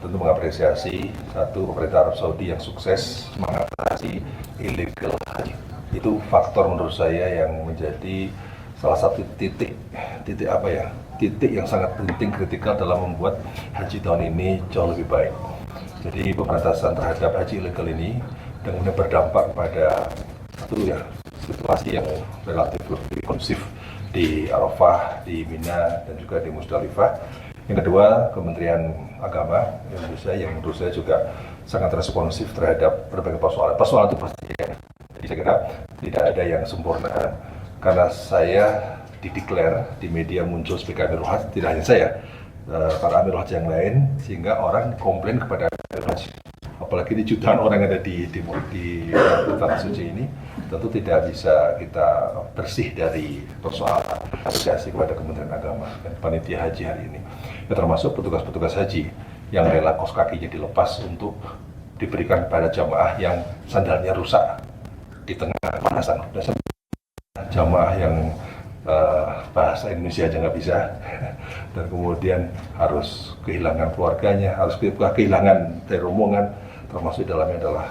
tentu mengapresiasi satu pemerintah Arab Saudi yang sukses mengatasi illegal haji. Itu faktor menurut saya yang menjadi salah satu titik yang sangat penting kritikal dalam membuat haji tahun ini jauh lebih baik. Jadi pemberantasan terhadap haji ilegal ini dan kemudian berdampak pada situasi yang relatif lebih kondusif di Arafah, di Mina, dan juga di Musdalifah. Yang kedua, Kementerian Agama Indonesia yang menurut saya juga sangat responsif terhadap berbagai persoalan. Persoalan itu pasti ya. Jadi saya kira tidak ada yang sempurna. Karena saya dideklar di media muncul sebagai Amirul Hajj, tidak hanya saya, para Amirul Hajj yang lain, sehingga orang komplain kepada Amirul Hajj. Apalagi di jutaan orang yang ada di Tanah Suci ini, tentu tidak bisa kita bersih dari persoalan apresiasi kepada Kementerian Agama dan panitia haji hari ini. Ya, termasuk petugas-petugas haji yang rela kos kakinya dilepas untuk diberikan pada jamaah yang sandalnya rusak di tengah panasan. Jamaah yang bahasa Indonesia aja nggak bisa, dan kemudian harus kehilangan keluarganya, harus kehilangan dari rombongan, termasuk dalamnya adalah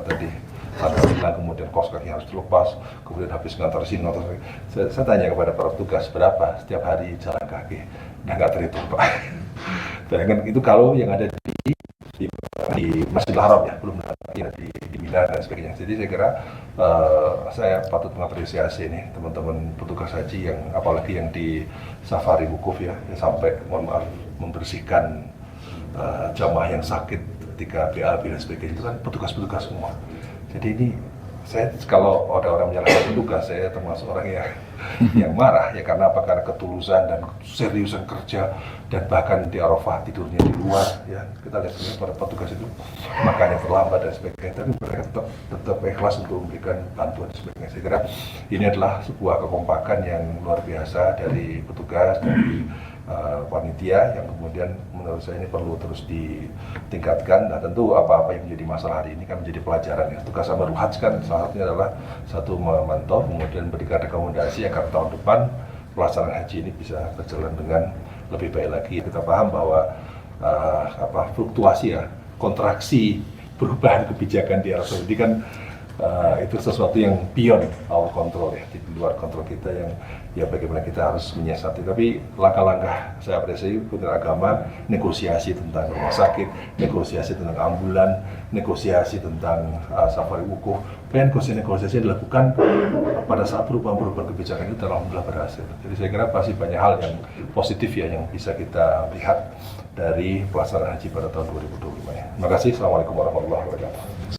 tadi sandal hilang, kemudian kos kaki harus dilepas, kemudian habis ngantar sini. Saya tanya kepada para petugas, berapa setiap hari jalan kaki? Nggak terhitung, Pak. Bayangkan itu kalau yang ada di Masjidil Haram ya, belum ya, di Mina dan sebagainya. Jadi saya kira saya patut mengapresiasi ini teman-teman petugas haji yang apalagi yang di safari wukuf ya, yang sampai mohon maaf membersihkan jamaah yang sakit ketika BAB dan sebagainya, itu kan petugas-petugas semua. Jadi ini saya kalau ada orang menyalahkan petugas, saya termasuk orang yang marah ya, karena apa? Karena ketulusan dan seriusan kerja, dan bahkan di Arafah tidurnya di luar ya. Kita lihat ini para petugas itu makannya terlambat dan sebagainya, tapi mereka tetap ikhlas untuk memberikan bantuan dan sebagainya. Saya kira ini adalah sebuah kekompakan yang luar biasa dari petugas, dari panitia, yang kemudian menurut saya ini perlu terus ditingkatkan. Nah tentu apa-apa yang menjadi masalah hari ini kan menjadi pelajaran ya. Tugas Amirul Hajj kan salah satunya adalah satu memantau, kemudian memberikan rekomendasi agar tahun depan pelaksanaan haji ini bisa berjalan dengan lebih baik lagi. Kita paham bahwa fluktuasi ya, kontraksi perubahan kebijakan di Arab Saudi kan itu sesuatu yang beyond our control ya, di luar kontrol kita, yang ya bagaimana kita harus menyiasati. Tapi langkah-langkah saya apresiasi Kementerian Agama, negosiasi tentang rumah sakit, negosiasi tentang ambulan, negosiasi tentang safari wukuf, dan negosiasi yang dilakukan pada saat perubahan-perubahan kebijakan itu alhamdulillah berhasil. Jadi saya kira pasti banyak hal yang positif ya yang bisa kita lihat dari pelaksanaan haji pada tahun 2025 ya. Terima kasih. Assalamualaikum warahmatullahi wabarakatuh.